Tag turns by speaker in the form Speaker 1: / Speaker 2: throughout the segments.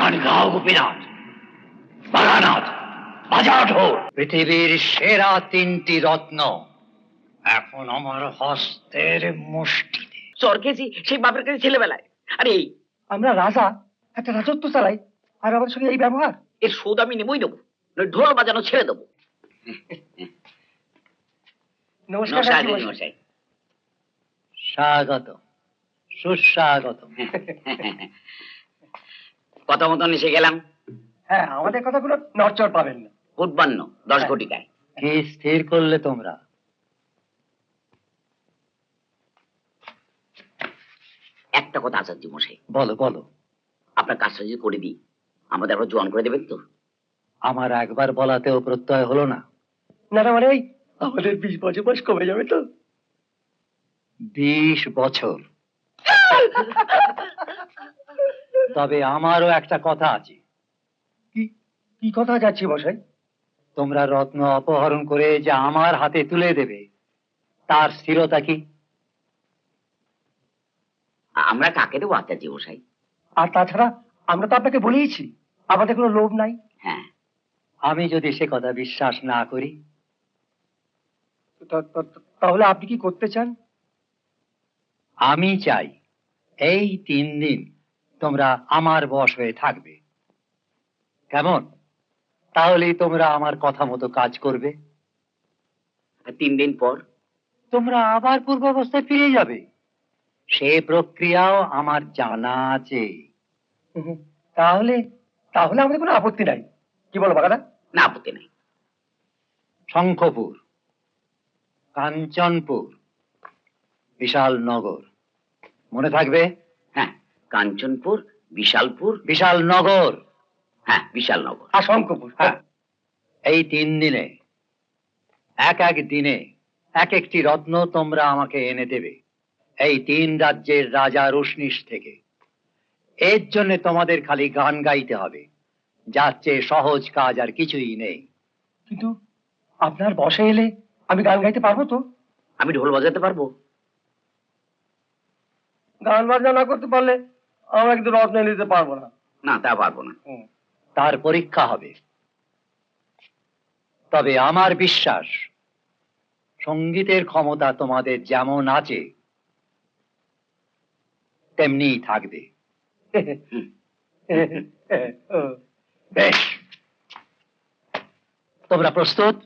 Speaker 1: গান গাও গোপীনাথ, বালানাথ, বাজাও ঢোল। পৃথিবীর সেরা 3টি রত্ন এখন আমার হস্তের মুষ্টিতে।
Speaker 2: স্বর্গেছি সেই বাপের কাছে ছেলেবেলায়। আরে
Speaker 3: আমরা রাজা, একটা রাজত্ব চালাই, আর আমাদের সঙ্গে এই ব্যবহার।
Speaker 2: এর সুদ আমি নেবই নেবো, ঢোল বাজানো ছেড়ে দেবো।
Speaker 3: নমস্কার
Speaker 2: মশাই।
Speaker 1: স্বাগত, সুস্বাগত।
Speaker 2: কথা মতন এসে গেলাম।
Speaker 3: হ্যাঁ, আমাদের কথাগুলো নড়চড় পাবেন না।
Speaker 2: ফুটবান্ন 10 কোটিকায়।
Speaker 1: কি স্থির করলে তোমরা?
Speaker 2: একটা কথা আচার্য মশাই,
Speaker 1: বলো বলো।
Speaker 2: আপনার কাজটা যদি করে দিই, আমাদের আবার জোয়ান করে দেবেন তো?
Speaker 1: আমার একবার বলাতেও প্রত্যয় হলো না।
Speaker 3: না না, মানে আমাদের 20 বছর বয়স কমে যাবে তো।
Speaker 1: 20 বছর? তবে আমারও একটা কথা আছে।
Speaker 3: কি কথা যাচ্ছি মশাই?
Speaker 1: তোমরা রত্ন অপহরণ করে যে আমার হাতে তুলে দেবে, তার স্থিরতা কি?
Speaker 2: আমরা কাকে দেবো আচার্য মশাই?
Speaker 3: আর তাছাড়া আমরা তো আপনাকে বলেইছি আমাদের কোনো লোভ নাই।
Speaker 2: হ্যাঁ,
Speaker 1: আমি যদি সে কথা বিশ্বাস না করি?
Speaker 3: তাহলে আপনি কি করতে চান?
Speaker 1: আমি চাই এই 3 দিন তোমরা আমার বশ হয়ে থাকবে। কেমন? তাহলেই তোমরা আমার কথা মতো কাজ করবে।
Speaker 2: 3 দিন পর
Speaker 1: তোমরা আবার পূর্বাবস্থায় ফিরে যাবে। সে প্রক্রিয়াও আমার জানা আছে।
Speaker 3: তাহলে তাহলে আমাদের কোনো আপত্তি নাই, কি বলো বাগাদা?
Speaker 2: না, আপত্তি নাই।
Speaker 1: শঙ্খপুর, কাঞ্চনপুর, বিশালনগর, মনে থাকবে?
Speaker 2: হ্যাঁ, কাঞ্চনপুর, বিশালপুর,
Speaker 1: বিশালনগর,
Speaker 2: হ্যাঁ বিশালনগর,
Speaker 3: আর শঙ্করপুর।
Speaker 1: হ্যাঁ। এই 3 দিনে এক এক দিনে এক একটি রত্ন তোমরা আমাকে এনে দেবে, এই 3 রাজ্যের রাজা রুশনিশ থেকে। এর জন্য তোমাদের খালি গান গাইতে হবে, যার চেয়ে সহজ কাজ আর কিছুই নেই।
Speaker 3: কিন্তু আপনার বসে এলে আমি গান গাইতে পারবো তো?
Speaker 2: আমি ঢোল বাজাতে পারবো।
Speaker 3: গান বাজনা না করতে পারলে আমরা কিন্তু রত্ন নিতে পারবো না।
Speaker 2: না, তা পারবো না।
Speaker 1: তার পরীক্ষা হবে। তবে আমার বিশ্বাস, সঙ্গীতের ক্ষমতা তোমাদের যেমন আছে তেমনিই থাকবে। বেশ, তোমরা প্রস্তুত?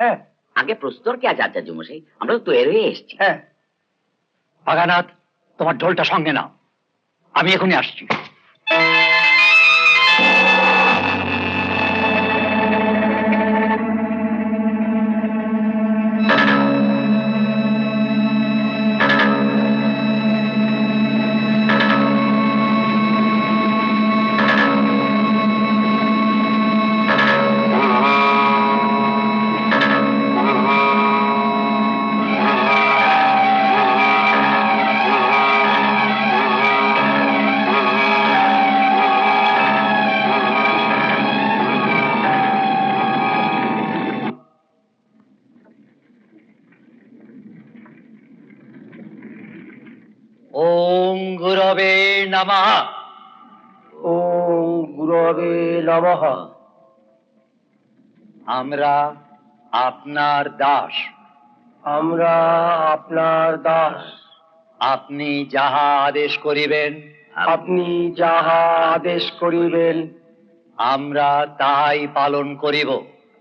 Speaker 3: হ্যাঁ
Speaker 2: আগে প্রস্তর কে আছে আচার্য মশাই? আমরা তো তৈরি হয়ে এসেছি।
Speaker 3: হ্যাঁ।
Speaker 1: বাগানাথ, তোমার ঢোলটা সঙ্গে নাও, আমি এখনই আসছি। ওম গুরবে নমঃ।
Speaker 3: ওম গুরবে নমঃ।
Speaker 1: আমরা আপনার দাস।
Speaker 3: আমরা আপনার দাস।
Speaker 1: আপনি যাহা আদেশ করিবেন,
Speaker 3: আপনি যাহা আদেশ করিবেন,
Speaker 1: আমরা তাহাই পালন করিব।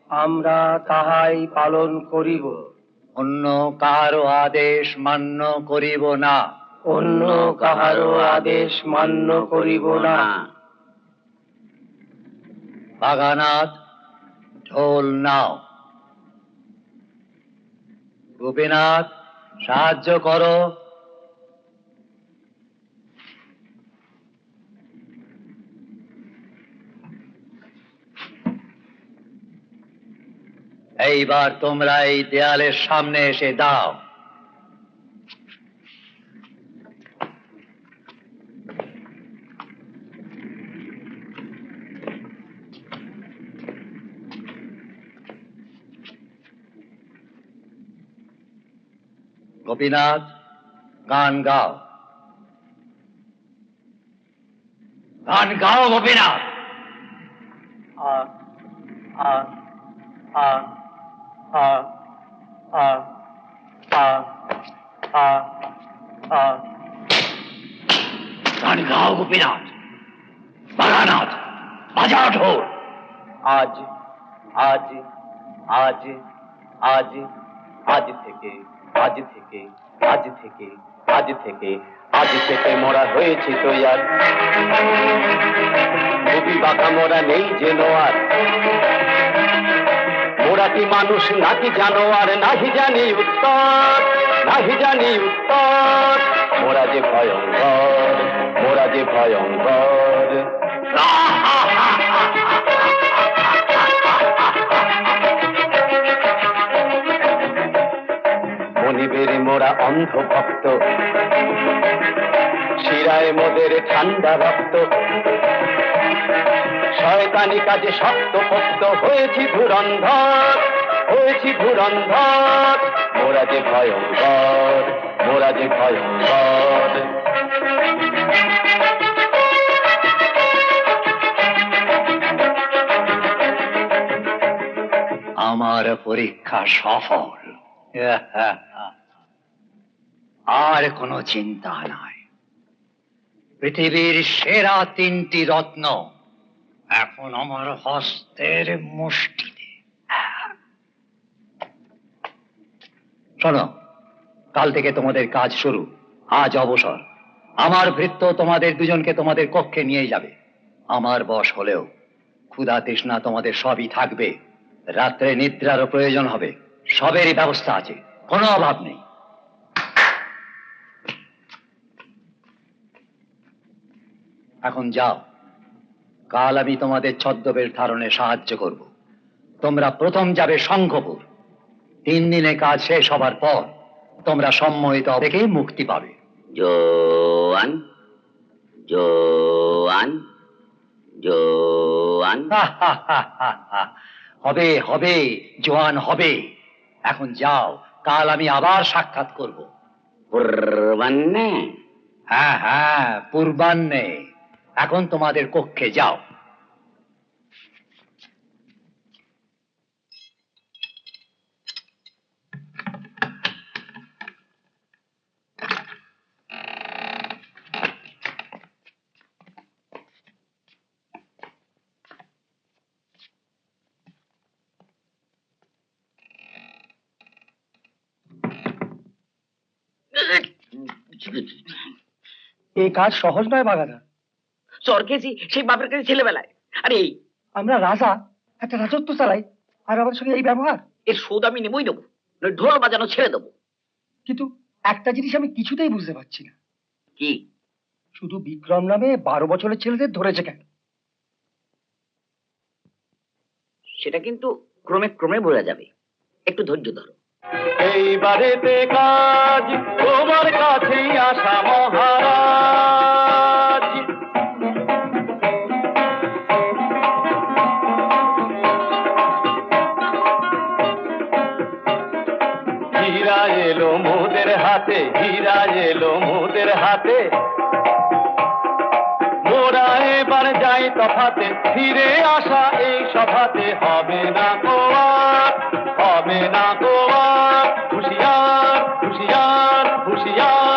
Speaker 3: আমরা তাহাই পালন করিব।
Speaker 1: অন্য কাহারও আদেশ মান্য করিব না।
Speaker 3: অন্য কাহারও আদেশ মান্য করিব না।
Speaker 1: বাগানাথ, ঢোল নাও। গোপীনাথ, সাহায্য করো। এইবার তোমরা এই দেয়ালের সামনে এসে দাও। গোপীনাথ, গান গাও। গান গাও গোপীনাথ।
Speaker 3: আ আ আ আ আ আ আ
Speaker 1: গান গাও গোপীনাথ, বালানাথ, বাজাও ঢোল।
Speaker 3: আজ আজ আজ আজ আজ থেকে আজ থেকে আজ থেকে আজ থেকে আজ থেকে মোরা হয়েছি তৈয়ার, কবি বাঁকা মোরা নেই যেন আর। মোরা কি মানুষ নাকি জানোয়ার, নাহি জানি উত্তর, নাহি জানি উত্তর। মোরা যে ভয়ঙ্কর, মোরা যে ভয়ঙ্কর। মনিবের মোরা অন্ধ ভক্ত, শিরায় মোদের ঠান্ডা রক্ত। শয়তানি কাজে শক্ত পোক্ত হয়েছি ধুরন্ধর, হয়েছি ধুরন্ধর। মোরা যে ভয়ঙ্কর, মোরা যে ভয়ঙ্কর।
Speaker 1: আমার পরীক্ষা সফল। আর কোনো চিন্তা নাই। পৃথিবীর সেরা 3টি রত্ন এখন আমার হস্তের মুষ্টিতে। শোনো, কাল থেকে তোমাদের কাজ শুরু। আজ অবসর। আমার ভৃত্য তোমাদের দুজনকে তোমাদের কক্ষে নিয়ে যাবে। আমার বশ হলেও ক্ষুধা তৃষ্ণা তোমাদের সবই থাকবে। রাত্রে নিদ্রারও প্রয়োজন হবে। সবেরই ব্যবস্থা আছে, কোনো অভাব নেই। এখন যাও, কাল আমি তোমাদের ছদ্মবেশ ধারণে সাহায্য করব। তোমরা প্রথম যাবে শঙ্খপুর। 3 দিনে কাজ শেষ হবার পর তোমরা সম্মোহিত থেকে মুক্তি পাবে।
Speaker 2: জোয়ান জোয়ান জোয়ান।
Speaker 1: হবে হবে, জোয়ান হবে। এখন যাও, কাল আমি আবার সাক্ষাৎ করব।
Speaker 2: পূর্বাহ্নে
Speaker 1: হ্যাঁ হ্যাঁ, পূর্বাহ্নে। এখন তোমাদের কক্ষে যাও।
Speaker 3: এই কাজ সহজ নয় বাগাদা।
Speaker 2: চর খেয়েছি সেই বাপের কাছে ছেলেবেলায়। আরে এই
Speaker 3: আমরা রাজা, একটা রাজত্ব চালাই, আর আমাদের সঙ্গে এই ব্যবহার।
Speaker 2: এর শোধ আমি নেবই নেবো, নয় ঢোল বাজানো ছেড়ে দেবো।
Speaker 3: কিন্তু একটা জিনিস আমি কিছুতেই বুঝতে পারছি না,
Speaker 2: কি?
Speaker 3: শুধু বিক্রম নামে 12 বছরের ছেলেদের ধরেছে কেন?
Speaker 2: সেটা কিন্তু ক্রমে ক্রমে বোঝা যাবে, একটু ধৈর্য ধরো।
Speaker 3: এইবারেতে কাজ তোমার কাছেই আসা মহারাজ। হীরা এলো মোদের হাতে, হীরা এলো মোদের হাতে। মোরা এবার যাই তফাতে, ফিরে আসা এই সভাতে হবে না গোয়ার, হবে না গোয়ার। হুঁশিয়ার হুঁশিয়ার হুঁশিয়ার।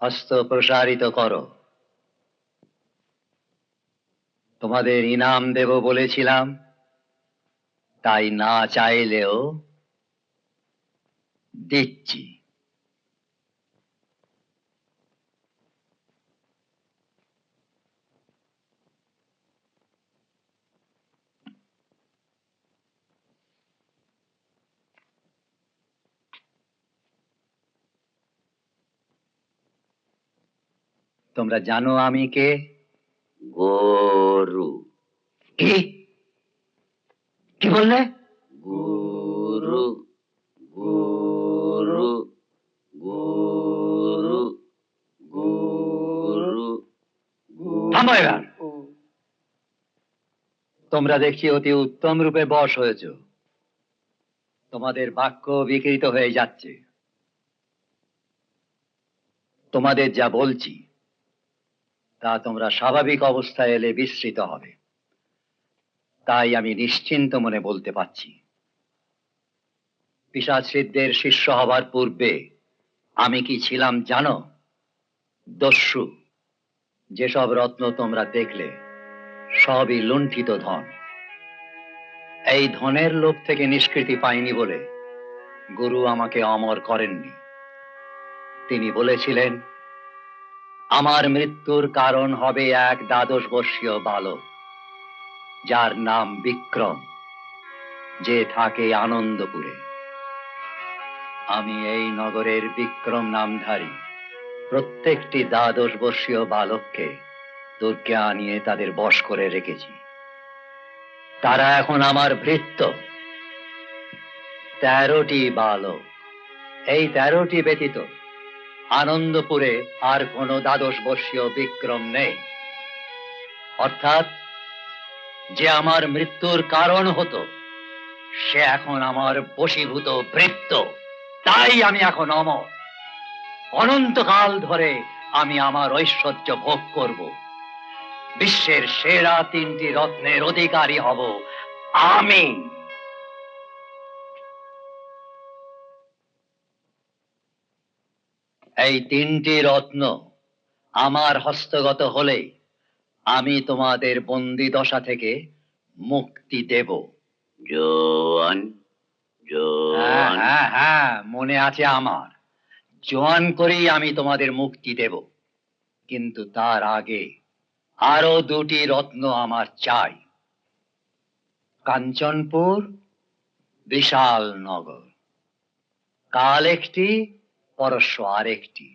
Speaker 1: হস্ত প্রসারিত করো। তোমাদের ইনাম দেব বলেছিলাম, তাই না চাইলেও দিচ্ছি। তোমরা জানো আমি কে?
Speaker 2: গরু।
Speaker 1: কি কি বললে?
Speaker 2: গুরু গুরু গুরু গুরু
Speaker 1: থামো এবার। তোমরা দেখছি অতি উত্তম রূপে বশ হয়েছ। তোমাদের বাক্য বিকৃত হয়ে যাচ্ছে। তোমাদের যা বলছি তা তোমরা স্বাভাবিক অবস্থায় এলে বিস্মৃত হবে। তাই আমি নিশ্চিন্ত মনে বলতে পারছি, পিশাচদের শিষ্য হবার পূর্বে আমি কি ছিলাম জানো? দস্যু। যেসব রত্ন তোমরা দেখলে সবই লুণ্ঠিত ধন। এই ধনের লোভ থেকে নিষ্কৃতি পাইনি বলে গুরু আমাকে অমর করেননি। তিনি বলেছিলেন আমার মৃত্যুর কারণ হবে এক 12 বর্ষীয় বালক, যার নাম বিক্রম, যে থাকে আনন্দপুরে। আমি এই নগরের বিক্রম নামধারী প্রত্যেকটি 12 বর্ষীয় বালককে দুর্গে আনিয়ে তাদের বশ করে রেখেছি। তারা এখন আমার ভৃত্য। 13টি বালক। এই 13টি ব্যতীত আনন্দপুরে আর কোনো 12 বর্ষীয় বিক্রম নেই। অর্থাৎ যে আমার মৃত্যুর কারণ হতো সে এখন আমার বশীভূত ভৃত্য। তাই আমি এখন অমর। অনন্তকাল ধরে আমি আমার ঐশ্বর্য ভোগ করব। বিশ্বের সেরা 3টি রত্নের অধিকারী হব আমি। এই 3টি রত্ন আমার হস্তগত হলেই আমি তোমাদের বন্দি দশা থেকে মুক্তি দেব।
Speaker 2: জোয়ান
Speaker 1: হ্যাঁ
Speaker 2: জোয়ান
Speaker 1: হ্যাঁ হ্যাঁ, মনে আছে আমার। জোয়ান করেই আমি তোমাদের মুক্তি দেব। কিন্তু তার আগে আরো 2টি রত্ন আমার চাই। কাঞ্চনপুর, বিশাল নগর। কাল একটি, পরশু আরেকটি।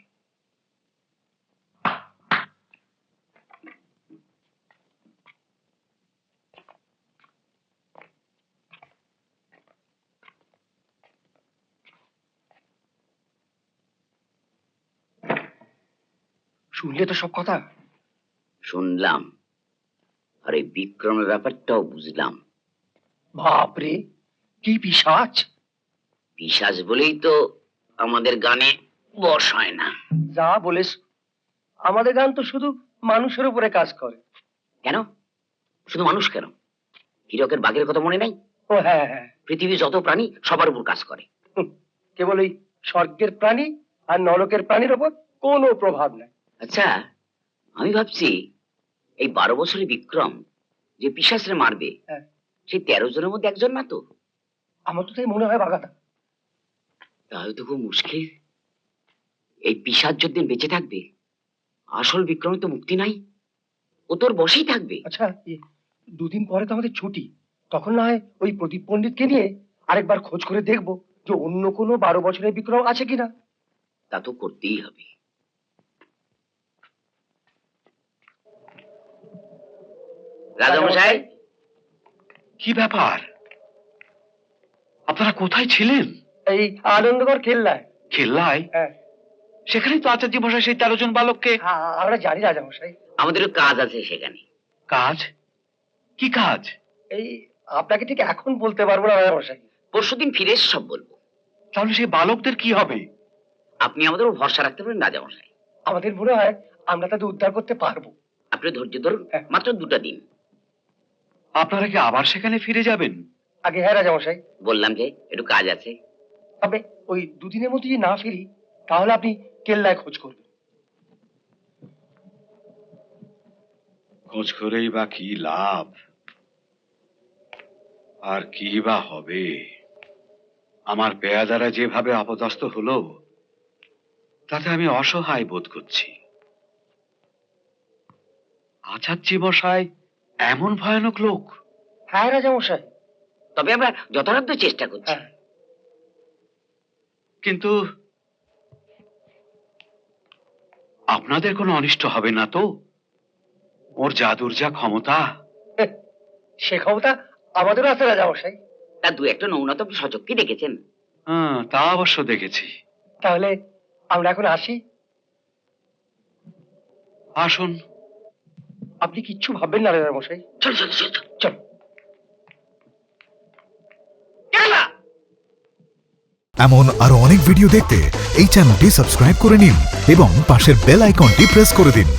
Speaker 4: শুনলে তো সব কথা?
Speaker 2: শুনলাম, আর এই বিক্রমের ব্যাপারটাও বুঝলাম।
Speaker 4: বাপরে, কি পিশাচ!
Speaker 2: পিশাচ বলেই তো আমাদের গানে বশ হয় না।
Speaker 4: যা বলিস, আমাদের গান তো শুধু মানুষের উপরে কাজ করে।
Speaker 2: কেন? শুধু মানুষ কেন? হীরকের বাঘের কথা মনে নাই?
Speaker 4: ও হ্যাঁ হ্যাঁ,
Speaker 2: পৃথিবীর যত প্রাণী সবার উপর কাজ করে।
Speaker 4: কেবল ওই স্বর্গের প্রাণী আর নরকের প্রাণীর ওপর কোনো প্রভাব নাই।
Speaker 2: আচ্ছা, আমি ভাবছি এই 12 বছরের বিক্রম যে পিশাচরে মারবে,
Speaker 4: হ্যাঁ,
Speaker 2: সেই 13 জনের মধ্যে একজন না তো?
Speaker 4: আমার তো তাই মনে হয় বাগাদা।
Speaker 2: তাহলে তো খুব মুশকিল। এই পিশাচ যতদিন বেঁচে থাকবে, আসল বিক্রমে তো মুক্তি নাই। ও তোর বশেই থাকবে।
Speaker 4: আচ্ছা, 2 দিন পরে তো আমাদের ছুটি। তখন না হয় ওই প্রদীপ পণ্ডিতকে নিয়ে আরেকবার খোঁজ করে দেখবো যে অন্য কোনো 12 বছরের বিক্রম আছে কিনা।
Speaker 2: তা তো করতেই হবে। রাজামশাই,
Speaker 3: কি ব্যাপার? আপনারা কোথায় ছিলেন?
Speaker 4: এই আনন্দকর খেললায়।
Speaker 3: খেলায়?
Speaker 4: হ্যাঁ,
Speaker 3: সেখানেই তো আচার্য মশাই সেই 13 জন বালককে।
Speaker 4: আমরা জানি রাজামশাই।
Speaker 2: আমাদেরও কাজ আছে সেখানে।
Speaker 3: কাজ? কি কাজ?
Speaker 4: এই আপনাকে ঠিক এখন বলতে পারবো না রাজামশাই।
Speaker 2: পরশুদিন ফিরে এসে সব বলবো।
Speaker 3: তাহলে সেই বালকদের কি হবে?
Speaker 2: আপনি আমাদের উপর ভরসা রাখতে পারেন রাজামশাই।
Speaker 4: আমাদের মনে হয় আমরা তাদের উদ্ধার করতে পারবো।
Speaker 2: আপনি ধৈর্য ধরুন,
Speaker 4: হ্যাঁ।
Speaker 2: মাত্র 2টা দিন।
Speaker 3: আপনারা কি আবার সেখানে ফিরে যাবেন?
Speaker 4: আগে হ্যাঁ রাজামশাই,
Speaker 2: বললাম যে একটু কাজ আছে।
Speaker 4: তবে ওই 2 দিনের মধ্যে যদি না ফিরি তাহলে আপনি কেল্লায় খোঁজ করবেন।
Speaker 3: খোঁজ করেই বা কি লাভ? আর কি বা হবে? আমার পেয়াদারা যেভাবে অপদস্থ হলো তাতে আমি অসহায় বোধ করছি। আচার্য মশাই এমন ভয়ানক লোক?
Speaker 4: হ্যাঁ রাজামশাই।
Speaker 2: তবে আমরা যথাসাধ্য চেষ্টা করছি।
Speaker 4: হ্যাঁ,
Speaker 3: কিন্তু
Speaker 5: আপনাদের কোনো অনিষ্ট হবে না তো? ওর জাদুর যা ক্ষমতা।
Speaker 4: সে ক্ষমতা আমাদেরও আছে রাজামশাই।
Speaker 2: তা দু একটা নৌনত সচক্ষে দেখেছেন?
Speaker 5: হ্যাঁ, তা অবশ্য দেখেছি।
Speaker 4: তাহলে আমরা এখন আসি।
Speaker 5: আসুন।
Speaker 4: আপনি কিচ্ছু ভাববেন না রাজামশাই।
Speaker 2: চল চল চল চল।
Speaker 4: চল।
Speaker 6: এমন আরো অনেক ভিডিও দেখতে এই চ্যানেলটি সাবস্ক্রাইব করে নিন এবং পাশের বেল আইকনটি প্রেস করে দিন।